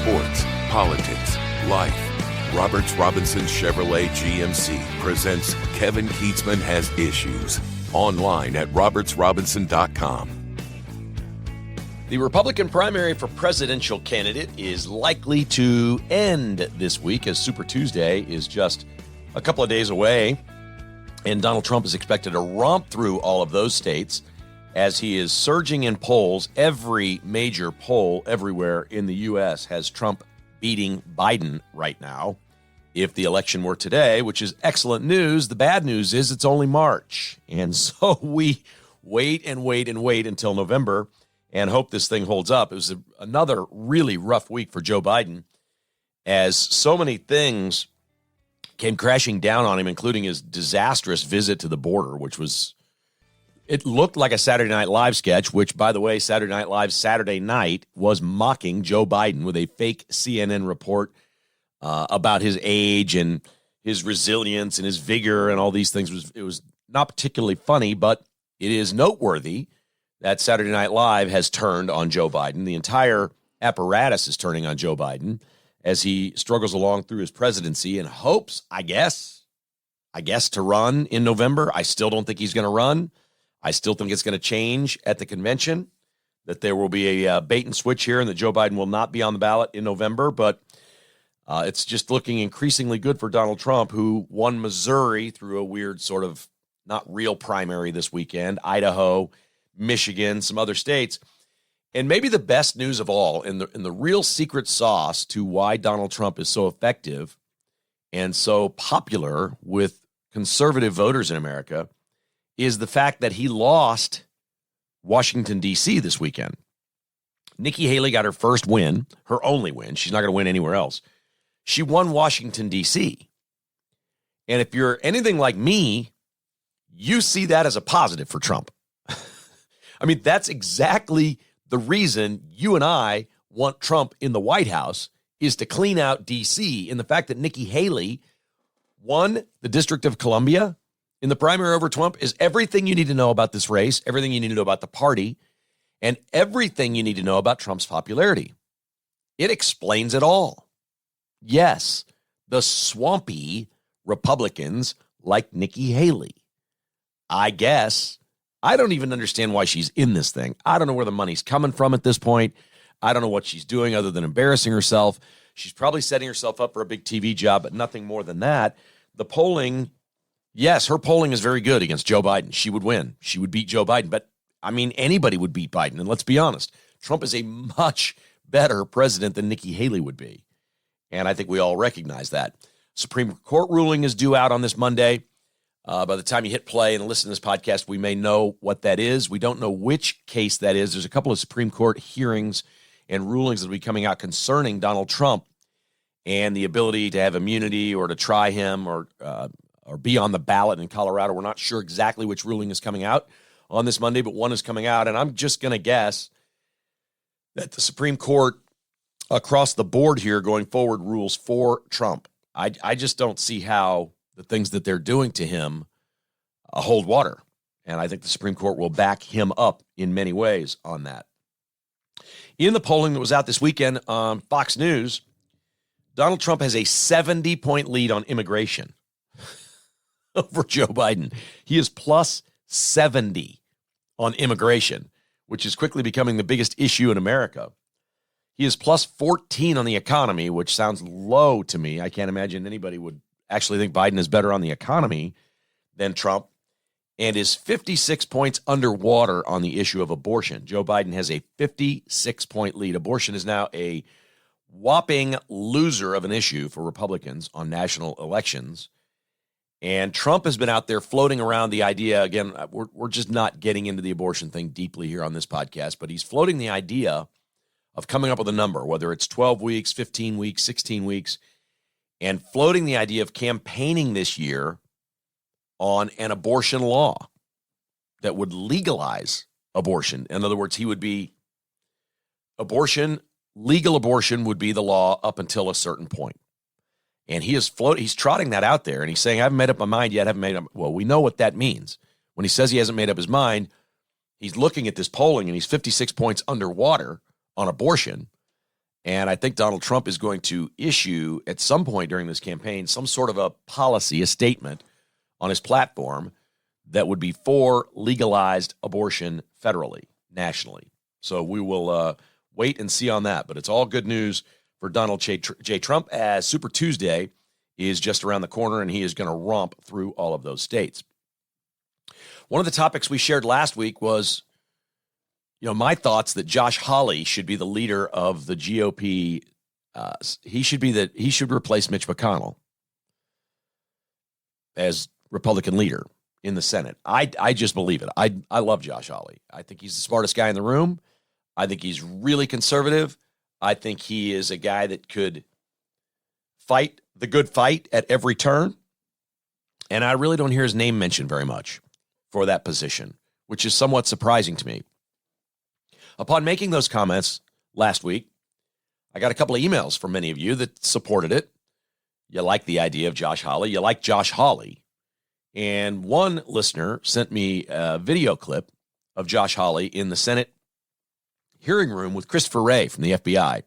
sports, politics, life. Roberts Robinson Chevrolet GMC presents Kevin Keatsman Has Issues. Online at robertsrobinson.com. The Republican primary for presidential candidate is likely to end this week, as Super Tuesday is just a couple of days away. And Donald Trump is expected to romp through all of those states as he is surging in polls. Every major poll everywhere in the U.S. has Trump beating Biden right now. If the election were today, which is excellent news, the bad news is it's only March. And so we wait until November and hope this thing holds up. It was another really rough week for Joe Biden, as so many things came crashing down on him, including his disastrous visit to the border, which was, it looked like a Saturday Night Live sketch, which, by the way, Saturday Night Live Saturday night was mocking Joe Biden with a fake CNN report about his age and his resilience and his vigor and all these things. It was not particularly funny, but it is noteworthy that Saturday Night Live has turned on Joe Biden. The entire apparatus is turning on Joe Biden as he struggles along through his presidency and hopes, I guess, to run in November. I still don't think he's going to run. I still think it's going to change at the convention, that there will be a bait and switch here and that Joe Biden will not be on the ballot in November. But it's just looking increasingly good for Donald Trump, who won Missouri through a weird sort of not real primary this weekend, Idaho, Michigan, some other states. And maybe the best news of all, and the real secret sauce to why Donald Trump is so effective and so popular with conservative voters in America, is the fact that he lost Washington, D.C. this weekend. Nikki Haley got her first win, her only win. She's not going to win anywhere else. She won Washington, D.C. And if you're anything like me, you see that as a positive for Trump. I mean, that's exactly the reason you and I want Trump in the White House, is to clean out D.C. And the fact that Nikki Haley won the District of Columbia in the primary over Trump is everything you need to know about this race, everything you need to know about the party, and everything you need to know about Trump's popularity. It explains it all. Yes, the swampy Republicans like Nikki Haley. I guess I don't even understand why she's in this thing. I don't know where the money's coming from at this point. I don't know what she's doing other than embarrassing herself. She's probably setting herself up for a big TV job, but nothing more than that. The polling, yes, her polling is very good against Joe Biden. She would win. She would beat Joe Biden. But, I mean, anybody would beat Biden. And let's be honest, Trump is a much better president than Nikki Haley would be. And I think we all recognize that. Supreme Court ruling is due out on this Monday. By the time you hit play and listen to this podcast, we may know what that is. We don't know which case that is. There's a couple of Supreme Court hearings and rulings that will be coming out concerning Donald Trump and the ability to have immunity or to try him or be on the ballot in Colorado. We're not sure exactly which ruling is coming out on this Monday, but one is coming out. And I'm just going to guess that the Supreme Court across the board here going forward rules for Trump. I just don't see how the things that they're doing to him hold water. And I think the Supreme Court will back him up in many ways on that. In the polling that was out this weekend on Fox News, Donald Trump has a 70-point lead on immigration over Joe Biden. He is plus 70 on immigration, which is quickly becoming the biggest issue in America. He is plus 14 on the economy, which sounds low to me. I can't imagine anybody would actually think Biden is better on the economy than Trump, and is 56 points underwater on the issue of abortion. Joe Biden has a 56-point lead. Abortion is now a whopping loser of an issue for Republicans on national elections. And Trump has been out there floating around the idea. Again, we're just not getting into the abortion thing deeply here on this podcast, but he's floating the idea of coming up with a number, whether it's 12 weeks, 15 weeks, 16 weeks, and floating the idea of campaigning this year on an abortion law that would legalize abortion. In other words, he would be legal abortion would be the law up until a certain point. And he's trotting that out there, and he's saying, I haven't made up my mind yet, Well, we know what that means. When he says he hasn't made up his mind, he's looking at this polling, and he's 56 points underwater on abortion. And I think Donald Trump is going to issue at some point during this campaign some sort of a policy, a statement on his platform that would be for legalized abortion federally, nationally. So we will wait and see on that. But it's all good news for Donald J. Trump, as Super Tuesday is just around the corner, and he is going to romp through all of those states. One of the topics we shared last week was, my thoughts that Josh Hawley should be the leader of the GOP. He should replace Mitch McConnell as Republican leader in the Senate. I just believe it. I love Josh Hawley. I think he's the smartest guy in the room. I think he's really conservative. I think he is a guy that could fight the good fight at every turn. And I really don't hear his name mentioned very much for that position, which is somewhat surprising to me. Upon making those comments last week, I got a couple of emails from many of you that supported it. You like the idea of Josh Hawley. You like Josh Hawley. And one listener sent me a video clip of Josh Hawley in the Senate hearing room with Christopher Wray from the FBI.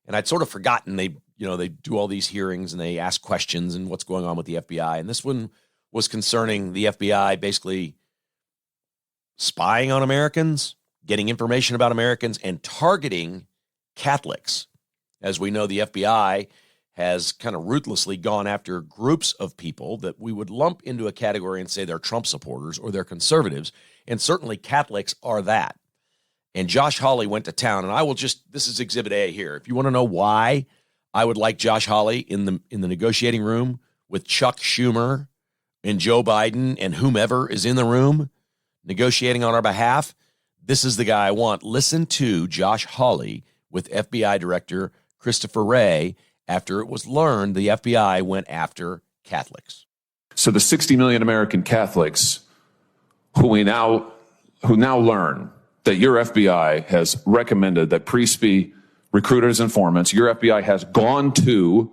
And I'd sort of forgotten they do all these hearings and they ask questions and what's going on with the FBI. And this one was concerning the FBI basically spying on Americans, getting information about Americans, and targeting Catholics. As we know, the FBI has kind of ruthlessly gone after groups of people that we would lump into a category and say they're Trump supporters or they're conservatives, and certainly Catholics are that. And Josh Hawley went to town, and this is Exhibit A here. If you want to know why I would like Josh Hawley in the negotiating room with Chuck Schumer and Joe Biden and whomever is in the room negotiating on our behalf, this is the guy I want. Listen to Josh Hawley with FBI Director Christopher Wray after it was learned the FBI went after Catholics. So the 60 million American Catholics who now learn that your FBI has recommended that priests be recruiters, informants, your FBI has gone to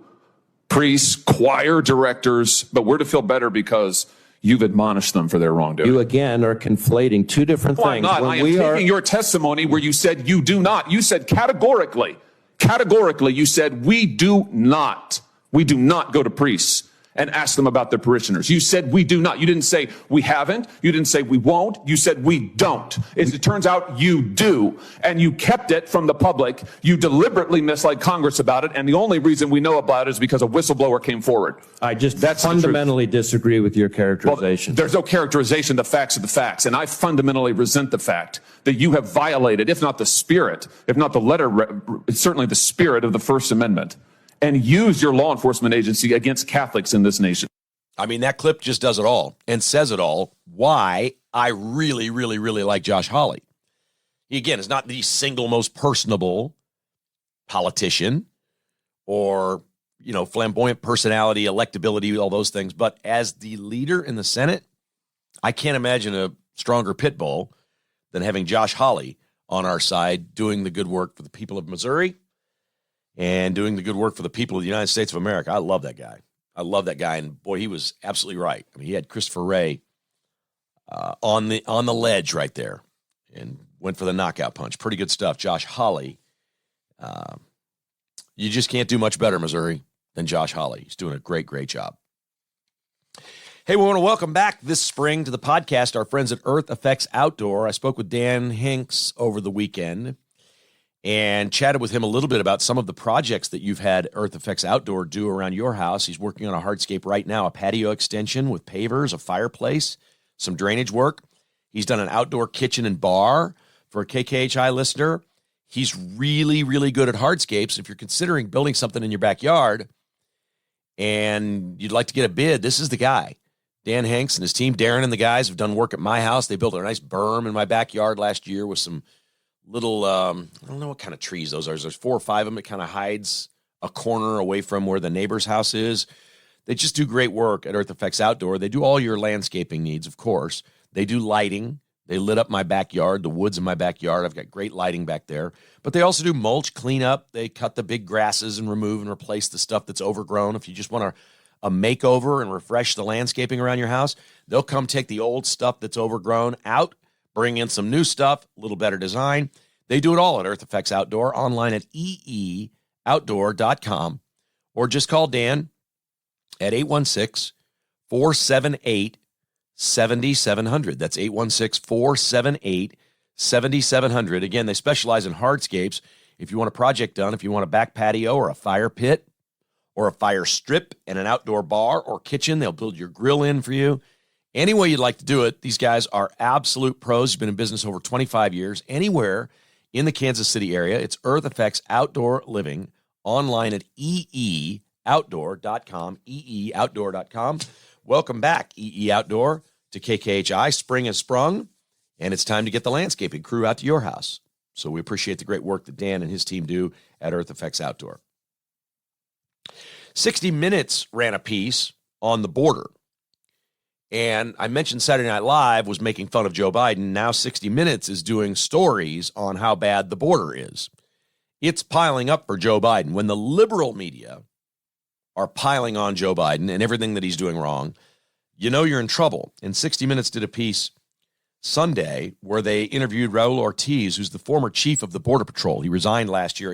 priests, choir directors, but we're to feel better because you've admonished them for their wrongdoing. You again are conflating two different things. I'm not. I am taking your testimony where you said you do not. You said categorically, you said we do not go to priests and ask them about their parishioners. You said we do not. You didn't say we haven't. You didn't say we won't. You said we don't. It turns out you do. And you kept it from the public. You deliberately misled Congress about it. And the only reason we know about it is because a whistleblower came forward. I just fundamentally disagree with your characterization. Well, there's no characterization. The facts are the facts. And I fundamentally resent the fact that you have violated, if not the spirit, if not the letter, certainly the spirit of the First Amendment, and use your law enforcement agency against Catholics in this nation. I mean, that clip just does it all and says it all, why I really, really, really like Josh Hawley. He, again, is not the single most personable politician or, flamboyant personality, electability, all those things. But as the leader in the Senate, I can't imagine a stronger pit bull than having Josh Hawley on our side doing the good work for the people of Missouri and doing the good work for the people of the United States of America. I love that guy. And boy, he was absolutely right. I mean, he had Christopher Wray on the ledge right there and went for the knockout punch. Pretty good stuff. Josh Hawley. You just can't do much better, Missouri, than Josh Hawley. He's doing a great, great job. Hey, we want to welcome back this spring to the podcast our friends at Earth Effects Outdoor. I spoke with Dan Hinks over the weekend and chatted with him a little bit about some of the projects that you've had Earth Effects Outdoor do around your house. He's working on a hardscape right now, a patio extension with pavers, a fireplace, some drainage work. He's done an outdoor kitchen and bar for a KKHI listener. He's really, really good at hardscapes. If you're considering building something in your backyard and you'd like to get a bid, this is the guy. Dan Hanks and his team, Darren and the guys, have done work at my house. They built a nice berm in my backyard last year with some little, I don't know what kind of trees those are. There's 4 or 5 of them. It kind of hides a corner away from where the neighbor's house is. They just do great work at Earth Effects Outdoor. They do all your landscaping needs, of course. They do lighting. They lit up my backyard, the woods in my backyard. I've got great lighting back there. But they also do mulch cleanup. They cut the big grasses and remove and replace the stuff that's overgrown. If you just want a makeover and refresh the landscaping around your house, they'll come take the old stuff that's overgrown out, bring in some new stuff, a little better design. They do it all at Earth Effects Outdoor, online at eeoutdoor.com, or just call Dan at 816-478-7700. That's 816-478-7700. Again, they specialize in hardscapes. If you want a project done, if you want a back patio or a fire pit or a fire strip and an outdoor bar or kitchen, they'll build your grill in for you. Any way you'd like to do it, these guys are absolute pros. They've been in business over 25 years. Anywhere in the Kansas City area, it's Earth Effects Outdoor Living, online at eeoutdoor.com, eeoutdoor.com. Welcome back, EE Outdoor, to KKHI. Spring has sprung, and it's time to get the landscaping crew out to your house. So we appreciate the great work that Dan and his team do at Earth Effects Outdoor. 60 Minutes ran a piece on the border. And I mentioned Saturday Night Live was making fun of Joe Biden. Now 60 Minutes is doing stories on how bad the border is. It's piling up for Joe Biden. When the liberal media are piling on Joe Biden and everything that he's doing wrong, you know you're in trouble. And 60 Minutes did a piece Sunday where they interviewed Raul Ortiz, who's the former chief of the Border Patrol. He retired last year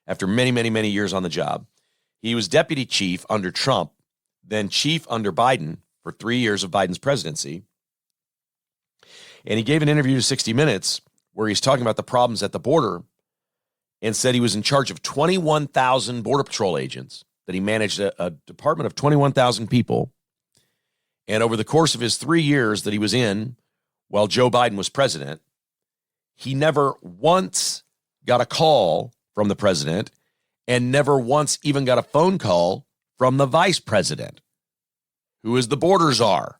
after many, many, many years on the job. He was deputy chief under Trump, then chief under Biden for 3 years of Biden's presidency. And he gave an interview to 60 Minutes where he's talking about the problems at the border and said he was in charge of 21,000 Border Patrol agents, that he managed a department of 21,000 people. And over the course of his 3 years that he was in while Joe Biden was president, he never once got a call from the president and never once even got a phone call from the vice president, who is the border czar.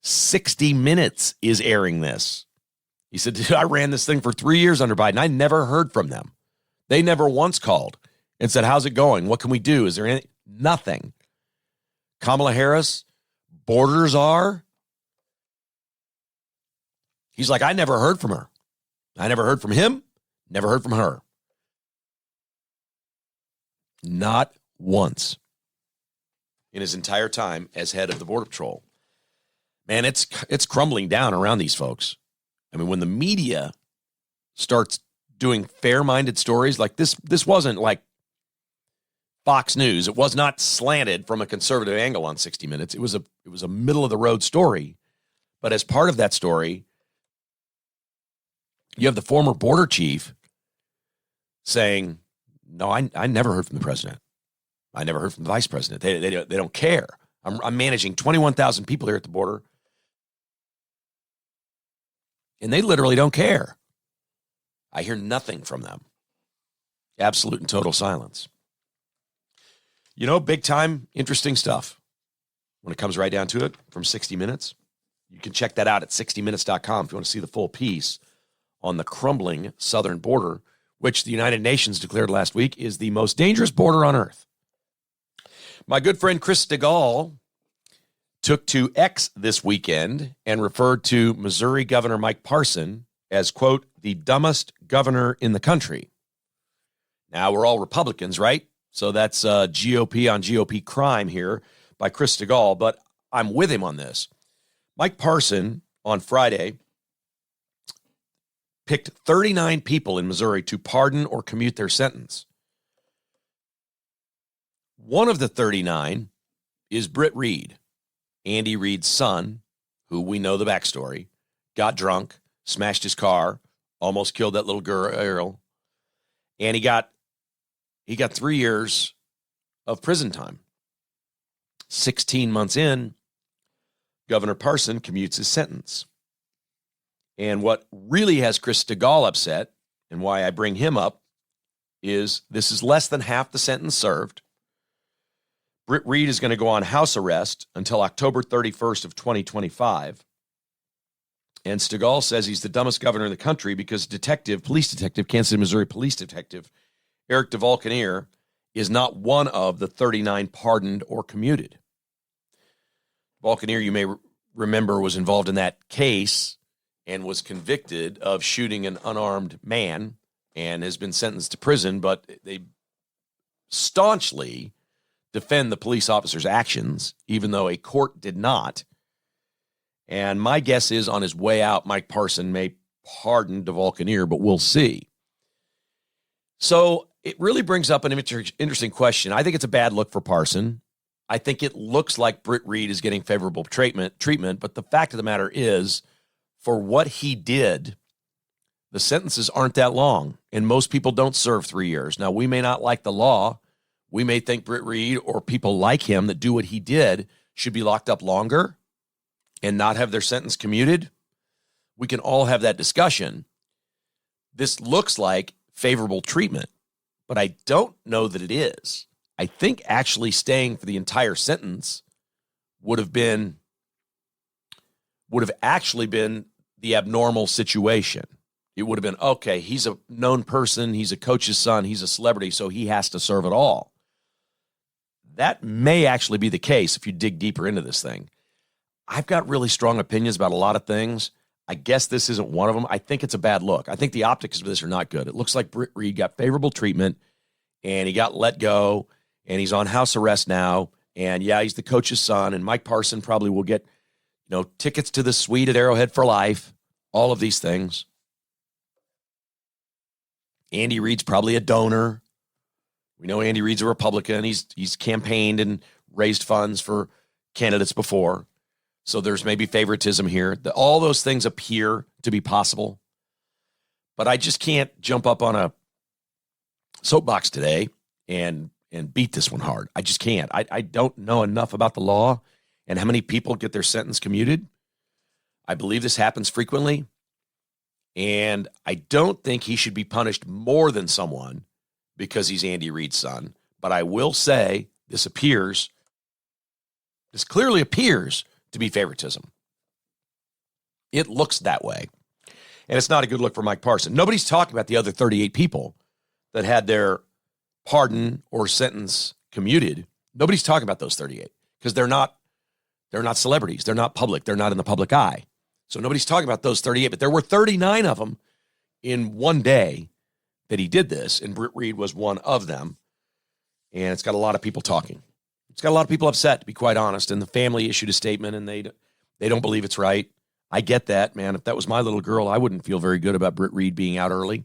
60 Minutes is airing this. He said, I ran this thing for 3 years under Biden. I never heard from them. They never once called and said, how's it going? What can we do? Is there anything? Nothing. Kamala Harris, border czar. He's like, I never heard from her. I never heard from him. Never heard from her. Not once in his entire time as head of the Border Patrol. Man, it's crumbling down around these folks. I mean, when the media starts doing fair-minded stories like this wasn't like Fox News. It was not slanted from a conservative angle on 60 Minutes. It was a middle-of-the-road story. But as part of that story, you have the former border chief saying, no, I never heard from the president. I never heard from the vice president. They don't care. I'm managing 21,000 people here at the border, and they literally don't care. I hear nothing from them. Absolute and total silence. You know, big time, interesting stuff when it comes right down to it from 60 Minutes. You can check that out at 60minutes.com if you want to see the full piece on the crumbling southern border, which the United Nations declared last week is the most dangerous border on earth. My good friend Chris Stigall took to X this weekend and referred to Missouri Governor Mike Parson as, quote, the dumbest governor in the country. Now, we're all Republicans, right? So that's GOP on GOP crime here by Chris Stigall, but I'm with him on this. Mike Parson on Friday picked 39 people in Missouri to pardon or commute their sentence. One of the 39 is Brit Reid, Andy Reid's son, who we know the backstory, got drunk, smashed his car, almost killed that little girl, and he got 3 years of prison time. 16 months in, Governor Parson commutes his sentence. And what really has Chris Stigall upset, and why I bring him up, is this is less than half the sentence served. Brit Reid is going to go on house arrest until October 31st of 2025. And Stigall says he's the dumbest governor in the country because police detective, Kansas City, Missouri police detective, Eric DeValcanier, is not one of the 39 pardoned or commuted. DeValcanier, you may remember, was involved in that case and was convicted of shooting an unarmed man and has been sentenced to prison, but they staunchly defend the police officer's actions, even though a court did not. And my guess is on his way out, Mike Parson may pardoned to Vulcaneer, but we'll see. So it really brings up an interesting question. I think it's a bad look for Parson. I think it looks like Brit Reid is getting favorable treatment, but the fact of the matter is, for what he did, the sentences aren't that long, and most people don't serve 3 years. Now, we may not like the law. We may think Brit Reid or people like him that do what he did should be locked up longer and not have their sentence commuted. We can all have that discussion. This looks like favorable treatment, but I don't know that it is. I think actually staying for the entire sentence would have actually been the abnormal situation. It would have been, okay, he's a known person, he's a coach's son, he's a celebrity, so he has to serve it all. That may actually be the case if you dig deeper into this thing. I've got really strong opinions about a lot of things. I guess this isn't one of them. I think it's a bad look. I think the optics of this are not good. It looks like Brit Reid got favorable treatment, and he got let go, and he's on house arrest now. And yeah, he's the coach's son, and Mike Parson probably will get, tickets to the suite at Arrowhead for life, all of these things. Andy Reid's probably a donor. We know Andy Reid's a Republican. He's campaigned and raised funds for candidates before. So there's maybe favoritism here. All those things appear to be possible. But I just can't jump up on a soapbox today and beat this one hard. I just can't. I don't know enough about the law and how many people get their sentence commuted. I believe this happens frequently. And I don't think he should be punished more than someone because he's Andy Reid's son. But I will say this clearly appears to be favoritism. It looks that way. And it's not a good look for Mike Parson. Nobody's talking about the other 38 people that had their pardon or sentence commuted. Nobody's talking about those 38 because they're not celebrities. They're not public. They're not in the public eye. So nobody's talking about those 38, but there were 39 of them in one day that he did this, and Brit Reid was one of them. And it's got a lot of people talking. It's got a lot of people upset, to be quite honest, and the family issued a statement, and they don't believe it's right. I get that, man. If that was my little girl, I wouldn't feel very good about Brit Reid being out early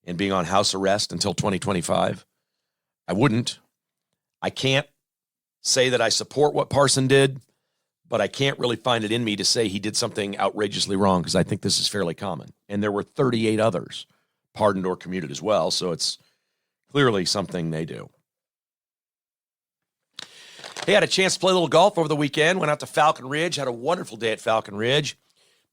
and being on house arrest until 2025. I wouldn't. I can't say that I support what Parson did, but I can't really find it in me to say he did something outrageously wrong because I think this is fairly common. And there were 38 others pardoned or commuted as well, so it's clearly something they do. Hey, I had a chance to play a little golf over the weekend. Went out to Falcon Ridge, had a wonderful day at Falcon Ridge.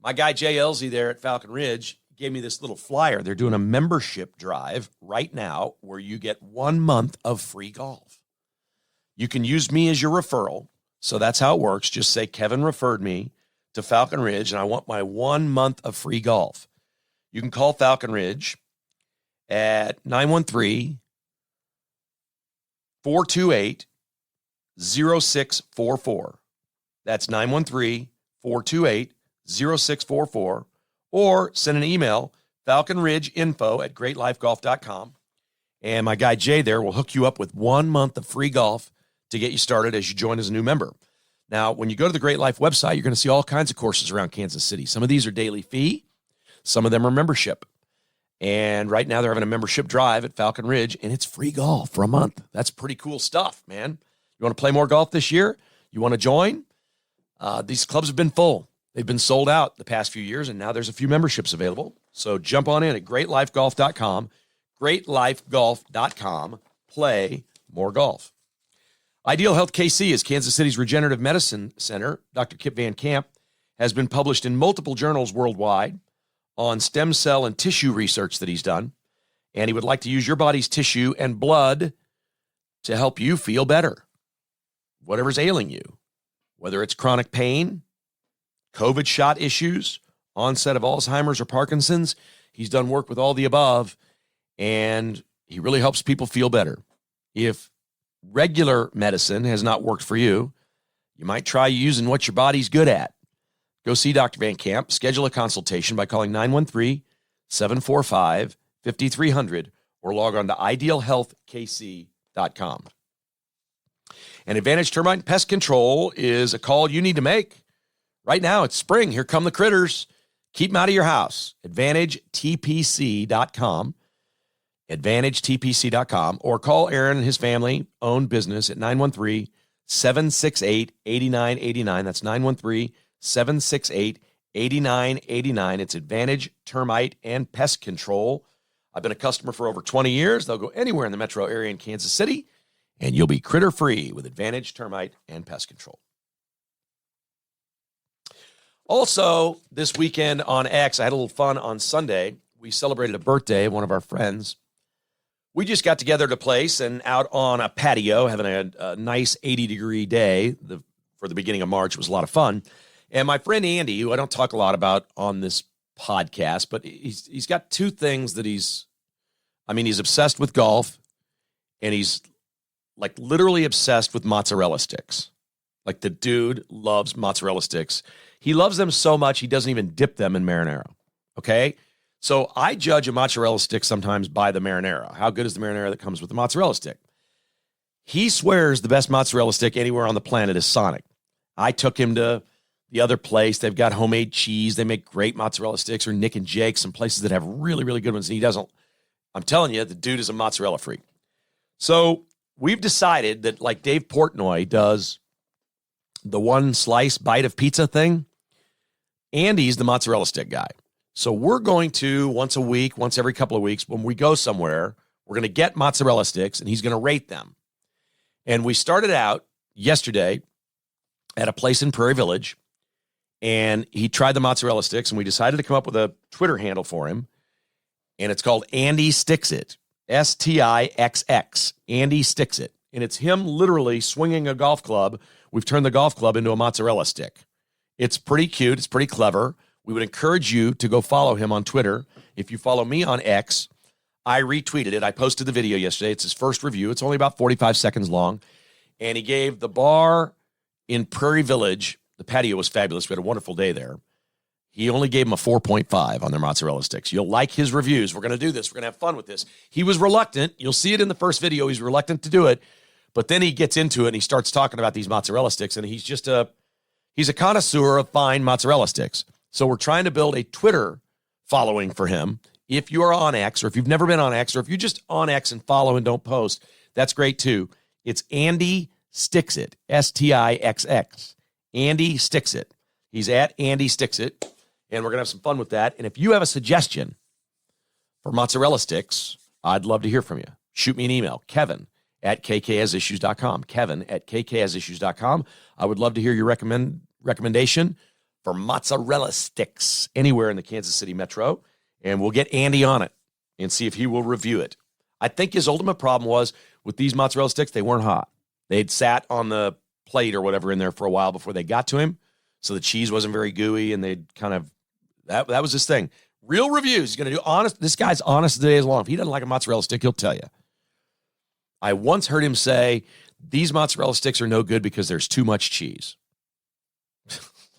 My guy Jay Elsie there at Falcon Ridge gave me this little flyer. They're doing a membership drive right now where you get 1 month of free golf. You can use me as your referral. So that's how it works. Just say, Kevin referred me to Falcon Ridge, and I want my 1 month of free golf. You can call Falcon Ridge at 913-428-0644. That's 913-428-0644. Or send an email, falconridgeinfo@greatlifegolf.com. And my guy Jay there will hook you up with 1 month of free golf to get you started as you join as a new member. Now, when you go to the Great Life website, you're going to see all kinds of courses around Kansas City. Some of these are daily fee. Some of them are membership. And right now they're having a membership drive at Falcon Ridge, and it's free golf for a month. That's pretty cool stuff, man. You want to play more golf this year? You want to join? These clubs have been full. They've been sold out the past few years, and now there's a few memberships available. So jump on in at greatlifegolf.com, greatlifegolf.com. Play more golf. Ideal Health KC is Kansas City's regenerative medicine center. Dr. Kip Van Camp has been published in multiple journals worldwide on stem cell and tissue research that he's done. And he would like to use your body's tissue and blood to help you feel better. Whatever's ailing you, whether it's chronic pain, COVID shot issues, onset of Alzheimer's or Parkinson's, he's done work with all the above, and he really helps people feel better. If regular medicine has not worked for you, you might try using what your body's good at. Go see Dr. Van Camp. Schedule a consultation by calling 913-745-5300 or log on to idealhealthkc.com. And Advantage Termite Pest Control is a call you need to make. Right now, it's spring. Here come the critters. Keep them out of your house. AdvantageTPC.com. AdvantageTPC.com. Or call Aaron and his family-owned business at 913-768-8989. That's 913-768-8989. It's Advantage Termite and Pest Control. I've been a customer for over 20 years. They'll go anywhere in the metro area in Kansas City, and you'll be critter-free with Advantage Termite and Pest Control. Also, this weekend on X, I had a little fun on Sunday. We celebrated a birthday of one of our friends. We just got together at a place and out on a patio, having a nice 80-degree day for the beginning of March. It was a lot of fun. And my friend Andy, who I don't talk a lot about on this podcast, but he's got two things that he's obsessed with golf, and he's like literally obsessed with mozzarella sticks. Like the dude loves mozzarella sticks. He loves them so much he doesn't even dip them in marinara. Okay? So I judge a mozzarella stick sometimes by the marinara. How good is the marinara that comes with the mozzarella stick? He swears the best mozzarella stick anywhere on the planet is Sonic. I took him to the other place. They've got homemade cheese. They make great mozzarella sticks, or Nick and Jake, some places that have really, really good ones. And he doesn't. I'm telling you, the dude is a mozzarella freak. So we've decided that, like Dave Portnoy does the one slice bite of pizza thing, Andy's the mozzarella stick guy. So we're going to, once a week, once every couple of weeks, when we go somewhere, we're going to get mozzarella sticks, and he's going to rate them. And we started out yesterday at a place in Prairie Village, and he tried the mozzarella sticks, and we decided to come up with a Twitter handle for him, and it's called Andy Sticks It, STIXX, Andy Sticks It. And it's him literally swinging a golf club. We've turned the golf club into a mozzarella stick. It's pretty cute. It's pretty clever. We would encourage you to go follow him on Twitter. If you follow me on X, I retweeted it. I posted the video yesterday. It's his first review. It's only about 45 seconds long. And he gave the bar in Prairie Village, the patio was fabulous. We had a wonderful day there. He only gave him a 4.5 on their mozzarella sticks. You'll like his reviews. We're going to do this. We're going to have fun with this. He was reluctant. You'll see it in the first video. He's reluctant to do it. But then he gets into it, and he starts talking about these mozzarella sticks, and he's a connoisseur of fine mozzarella sticks. So we're trying to build a Twitter following for him. If you are on X, or if you've never been on X, or if you're just on X and follow and don't post, that's great too. It's Andy Sticks It, STIXX. Andy Sticks It. He's at Andy Sticks It, and we're going to have some fun with that. And if you have a suggestion for mozzarella sticks, I'd love to hear from you. Shoot me an email, kevin@kkasissues.com, kevin@kkasissues.com. I would love to hear your recommendation for mozzarella sticks anywhere in the Kansas City metro, and we'll get Andy on it and see if he will review it. I think his ultimate problem was with these mozzarella sticks, they weren't hot. They'd sat on the plate or whatever in there for a while before they got to him, so the cheese wasn't very gooey, and they'd kind of, that was his thing. Real reviews. He's going to do honest. This guy's honest as the day is long. If he doesn't like a mozzarella stick, he'll tell you. I once heard him say, these mozzarella sticks are no good because there's too much cheese.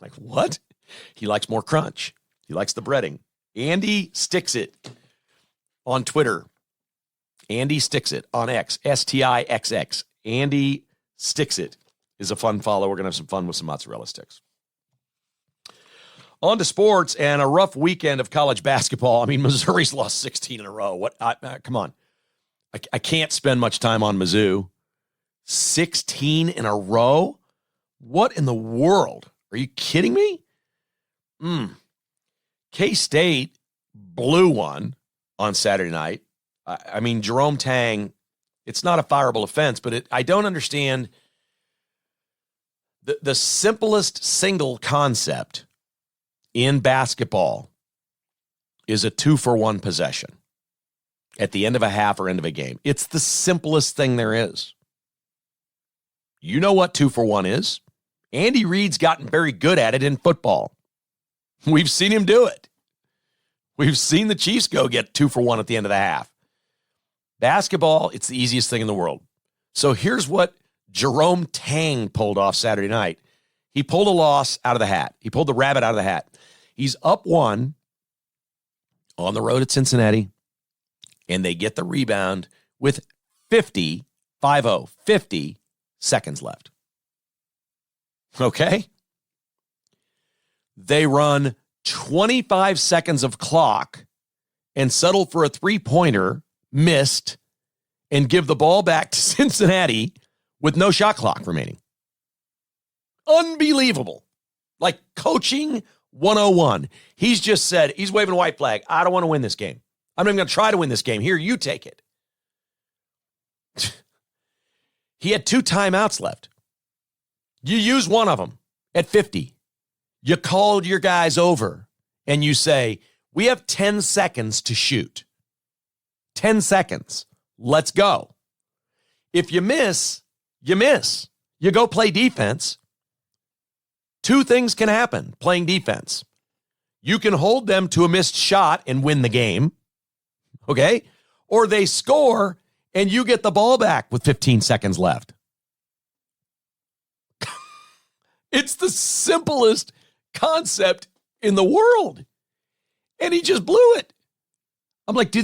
Like, what? He likes more crunch. He likes the breading. Andy Sticks It on Twitter. Andy Sticks It on X, STIXX. Andy Sticks It is a fun follow. We're going to have some fun with some mozzarella sticks. On to sports and a rough weekend of college basketball. I mean, Missouri's lost 16 in a row. Come on. I can't spend much time on Mizzou. 16 in a row? What in the world? Are you kidding me? K-State blew one on Saturday night. I mean, Jerome Tang, it's not a fireable offense, but I don't understand the simplest single concept in basketball is a 2-for-1 possession at the end of a half or end of a game. It's the simplest thing there is. You know what 2-for-1 is? Andy Reid's gotten very good at it in football. We've seen him do it. We've seen the Chiefs get 2-for-1 at the end of the half. Basketball, it's the easiest thing in the world. So here's what Jerome Tang pulled off Saturday night. He pulled a loss out of the hat. He pulled the rabbit out of the hat. He's up 1 on the road at Cincinnati, and they get the rebound with 50 seconds left. Okay? They run 25 seconds of clock and settle for a three-pointer, missed, and give the ball back to Cincinnati with no shot clock remaining. Unbelievable. Like coaching 101. He's just said, he's waving a white flag. I don't want to win this game. I'm not even going to try to win this game. Here, you take it. He had 2 timeouts left. You use one of them at 50. You called your guys over and you say, we have 10 seconds to shoot. 10 seconds. Let's go. If you miss, you miss. You go play defense. 2 things can happen playing defense. You can hold them to a missed shot and win the game. Okay? Or they score and you get the ball back with 15 seconds left. It's the simplest concept in the world. And he just blew it. I'm like,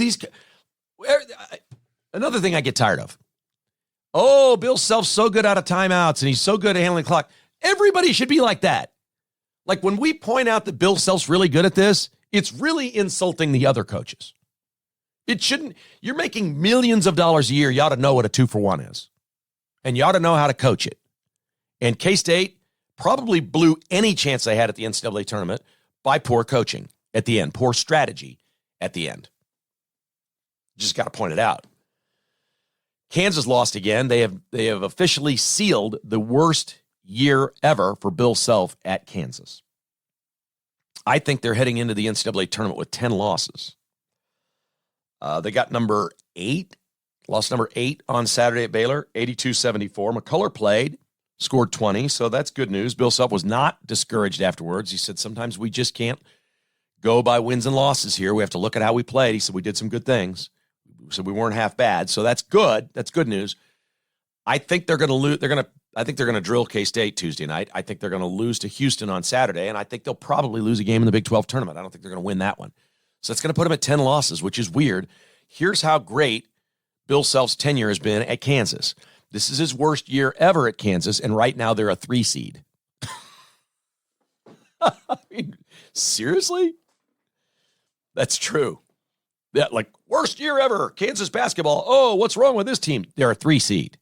another thing I get tired of. Oh, Bill Self's so good out of timeouts and he's so good at handling the clock. Everybody should be like that. Like when we point out that Bill Self's really good at this, it's really insulting the other coaches. It shouldn't. You're making millions of dollars a year. You ought to know what a 2-for-1 is. And you ought to know how to coach it. And K-State probably blew any chance they had at the NCAA tournament by poor coaching at the end, poor strategy at the end. Just got to point it out. Kansas lost again. They have officially sealed the worst year ever for Bill Self at Kansas. I think they're heading into the NCAA tournament with 10 losses. They got number 8, lost number 8 on Saturday at Baylor, 82-74. McCullough played, scored 20, so that's good news. Bill Self was not discouraged afterwards. He said, sometimes we just can't go by wins and losses here. We have to look at how we played. He said, we did some good things. So we weren't half bad. So that's good. That's good news. I think they're going to lose. I think they're going to drill K-State Tuesday night. I think they're going to lose to Houston on Saturday, and I think they'll probably lose a game in the Big 12 tournament. I don't think they're going to win that one. So that's going to put them at 10 losses, which is weird. Here's how great Bill Self's tenure has been at Kansas. This is his worst year ever at Kansas, and right now they're a 3 seed. I mean, seriously? That's true. Yeah, like, worst year ever, Kansas basketball. Oh, what's wrong with this team? They're a 3 seed.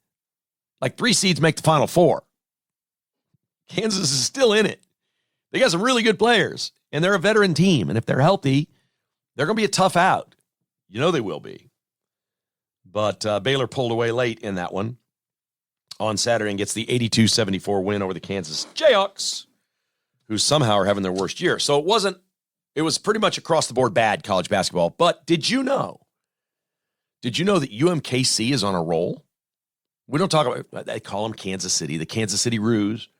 Like 3 seeds make the Final Four. Kansas is still in it. They got some really good players, and they're a veteran team. And if they're healthy, they're going to be a tough out. You know they will be. But Baylor pulled away late in that one on Saturday and gets the 82-74 win over the Kansas Jayhawks, who somehow are having their worst year. So it was pretty much across the board bad college basketball. But did you know that UMKC is on a roll? We don't talk about, they call them Kansas City, the Kansas City Ruse.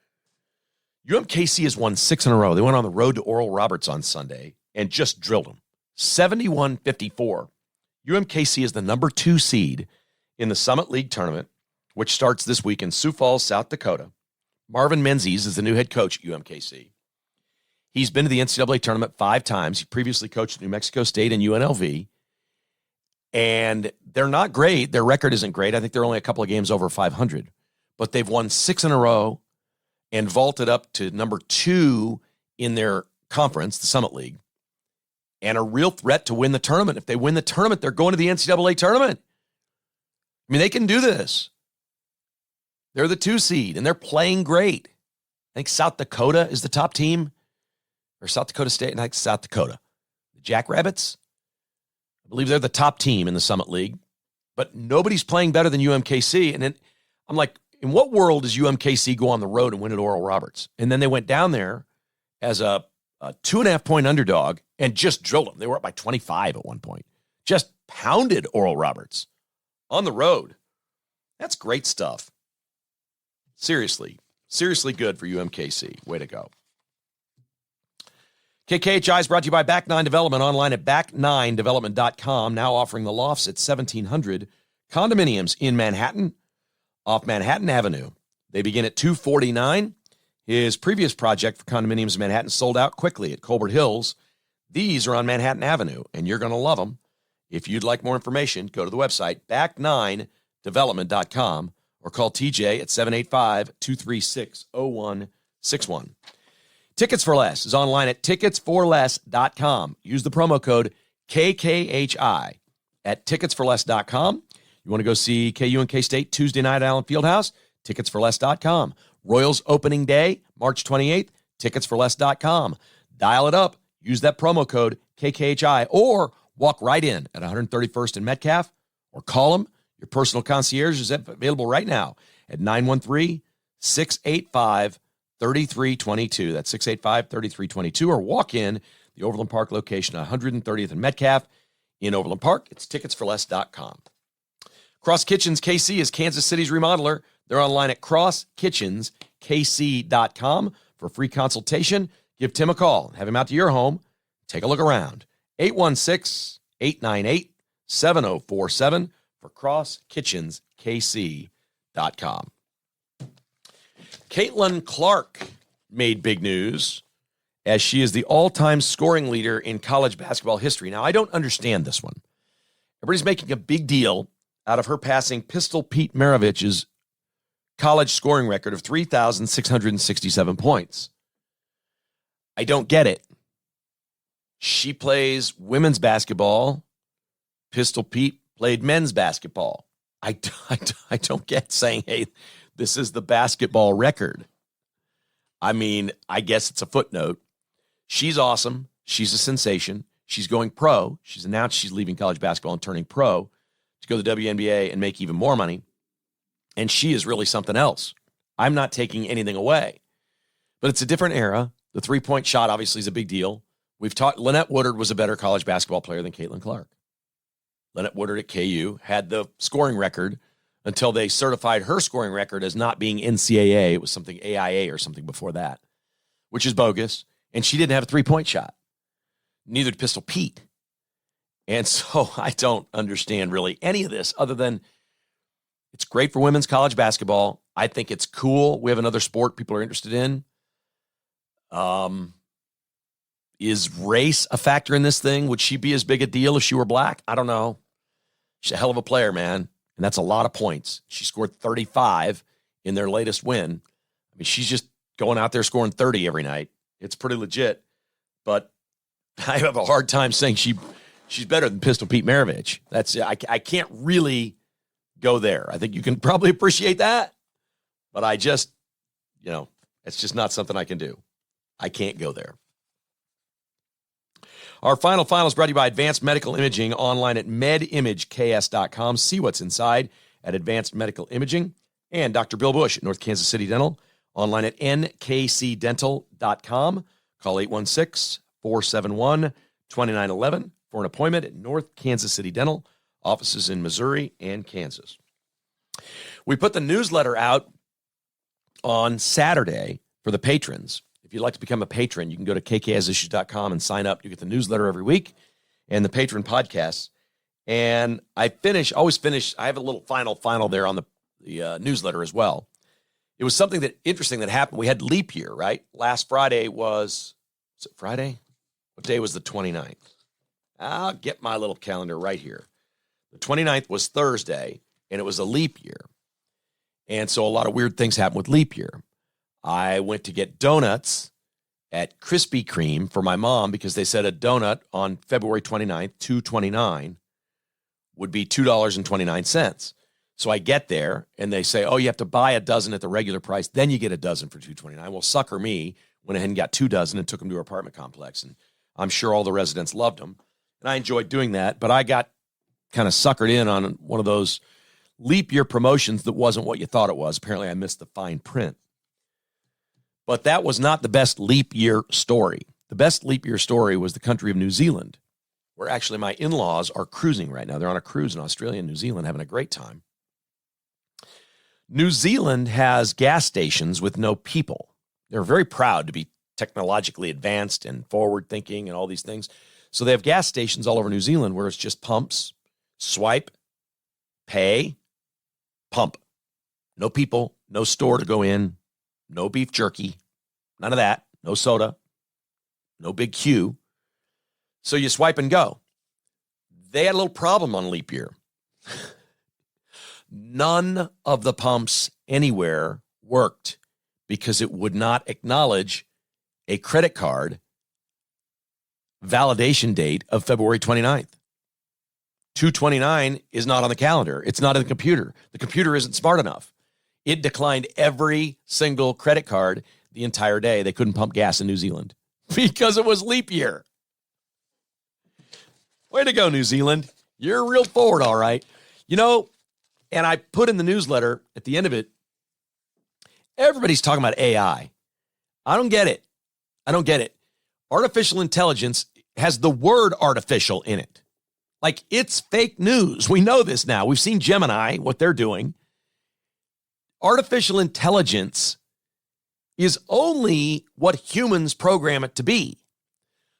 UMKC has won 6 in a row. They went on the road to Oral Roberts on Sunday and just drilled them. 71-54. UMKC is the number 2 seed in the Summit League tournament, which starts this week in Sioux Falls, South Dakota. Marvin Menzies is the new head coach at UMKC. He's been to the NCAA tournament 5 times. He previously coached New Mexico State and UNLV. And they're not great. Their record isn't great. I think they're only a couple of games over 500. But they've won 6 in a row and vaulted up to number 2 in their conference, the Summit League, and a real threat to win the tournament. If they win the tournament, they're going to the NCAA tournament. I mean, they can do this. They're the 2 seed, and they're playing great. I think South Dakota is the top team, or South Dakota State, and I think South Dakota. The Jackrabbits, I believe they're the top team in the Summit League, but nobody's playing better than UMKC. And then I'm like, in what world does UMKC go on the road and win at Oral Roberts? And then they went down there as a 2.5-point underdog and just drilled them. They were up by 25 at one point. Just pounded Oral Roberts on the road. That's great stuff. Seriously good for UMKC. Way to go. KKHI is brought to you by Back 9 Development, online at back9development.com, now offering the lofts at 1,700 condominiums in Manhattan, off Manhattan Avenue. They begin at $249. His previous project for condominiums in Manhattan sold out quickly at Colbert Hills. These are on Manhattan Avenue, and you're going to love them. If you'd like more information, go to the website, back9development.com, or call TJ at 785-236-0161. Tickets for Less is online at ticketsforless.com. Use the promo code KKHI at ticketsforless.com. You want to go see KU and K-State Tuesday night at Allen Fieldhouse? Ticketsforless.com. Royals opening day, March 28th, ticketsforless.com. Dial it up. Use that promo code KKHI or walk right in at 131st and Metcalf or call them. Your personal concierge is available right now at 913-685-3322. That's 685-3322, or walk in the Overland Park location, 130th and Metcalf in Overland Park. It's ticketsforless.com. Cross Kitchens KC is Kansas City's remodeler. They're online at crosskitchenskc.com for free consultation. Give Tim a call. Have him out to your home. Take a look around. 816-898-7047 for crosskitchenskc.com. Caitlin Clark made big news as she is the all-time scoring leader in college basketball history. Now, I don't understand this one. Everybody's making a big deal out of her passing Pistol Pete Maravich's college scoring record of 3,667 points. I don't get it. She plays women's basketball. Pistol Pete played men's basketball. I don't get saying, hey, this is the basketball record. I mean, I guess it's a footnote. She's awesome. She's a sensation. She's going pro. She's announced she's leaving college basketball and turning pro to go to the WNBA and make even more money. And she is really something else. I'm not taking anything away. But it's a different era. The three-point shot obviously is a big deal. We've talked, Lynette Woodard was a better college basketball player than Caitlin Clark. Lynette Woodard at KU had the scoring record until they certified her scoring record as not being NCAA. It was something AIA or something before that, which is bogus. And she didn't have a three-point shot. Neither did Pistol Pete. And so I don't understand really any of this other than it's great for women's college basketball. I think it's cool. We have another sport people are interested in. Is race a factor in this thing? Would she be as big a deal if she were black? I don't know. She's a hell of a player, man. And that's a lot of points. She scored 35 in their latest win. I mean, she's just going out there scoring 30 every night. It's pretty legit. But I have a hard time saying she's better than Pistol Pete Maravich. I can't really go there. I think you can probably appreciate that. But I just, it's just not something I can do. I can't go there. Our final is brought to you by Advanced Medical Imaging, online at medimageks.com. See what's inside at Advanced Medical Imaging. And Dr. Bill Bush at North Kansas City Dental, online at nkcdental.com. Call 816-471-2911 for an appointment at North Kansas City Dental, offices in Missouri and Kansas. We put the newsletter out on Saturday for the patrons. If you'd like to become a patron, you can go to kkasissues.com and sign up. You get the newsletter every week and the patron podcasts. And I always finish. I have a little final there on the newsletter as well. It was something interesting that happened. We had leap year, right? Last Friday was it Friday? What day was the 29th? I'll get my little calendar right here. The 29th was Thursday, and it was a leap year. And so a lot of weird things happened with leap year. I went to get donuts at Krispy Kreme for my mom because they said a donut on February 29th, $2.29, would be $2.29. So I get there, and they say, oh, you have to buy a dozen at the regular price, then you get a dozen for $2.29. Well, sucker me, went ahead and got 2 dozen and took them to our apartment complex. And I'm sure all the residents loved them. And I enjoyed doing that, but I got kind of suckered in on one of those leap year promotions that wasn't what you thought it was. Apparently, I missed the fine print. But that was not the best leap year story. The best leap year story was the country of New Zealand, where actually my in-laws are cruising right now. They're on a cruise in Australia and New Zealand, having a great time. New Zealand has gas stations with no people. They're very proud to be technologically advanced and forward-thinking and all these things. So they have gas stations all over New Zealand where it's just pumps, swipe, pay, pump. No people, no store to go in, no beef jerky, none of that, no soda, no big queue. So you swipe and go. They had a little problem on leap year. None of the pumps anywhere worked because it would not acknowledge a credit card validation date of February 29th. 2/29 is not on the calendar. It's not in the computer. The computer isn't smart enough. It declined every single credit card the entire day. They couldn't pump gas in New Zealand because it was leap year. Way to go, New Zealand. You're real forward, all right. You know, and I put in the newsletter at the end of it, everybody's talking about AI. I don't get it. Artificial intelligence has the word artificial in it. Like, it's fake news. We know this now. We've seen Gemini, what they're doing. Artificial intelligence is only what humans program it to be.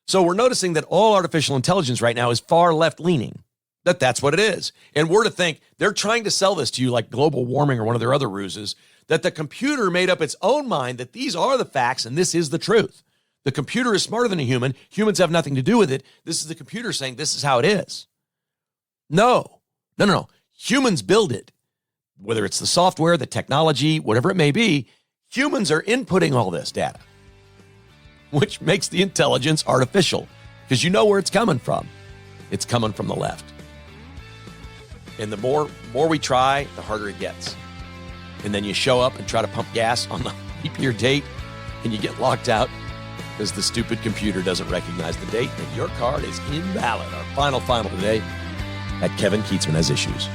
So we're noticing that all artificial intelligence right now is far left-leaning. That's what it is. And we're to think they're trying to sell this to you like global warming or one of their other ruses, that the computer made up its own mind that these are the facts and this is the truth. The computer is smarter than a human. Humans have nothing to do with it. This is the computer saying this is how it is. No. Humans build it. Whether it's the software, the technology, whatever it may be, humans are inputting all this data, which makes the intelligence artificial because you know where it's coming from. It's coming from the left. And the more we try, the harder it gets. And then you show up and try to pump gas on the leap year date and you get locked out because the stupid computer doesn't recognize the date and your card is invalid. Our final today at Kevin Keatsman Has Issues.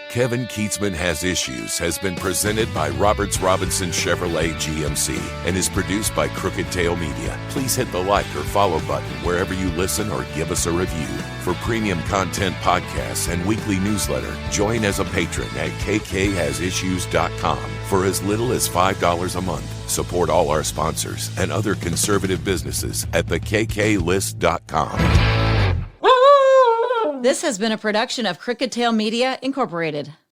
Kevin Keatsman Has Issues has been presented by Roberts Robinson Chevrolet GMC and is produced by Crooked Tail Media. Please hit the like or follow button wherever you listen or give us a review. For premium content podcasts and weekly newsletter, join as a patron at kkhasissues.com for as little as $5 a month. Support all our sponsors and other conservative businesses at thekklist.com. This has been a production of Crooked Tail Media, Incorporated.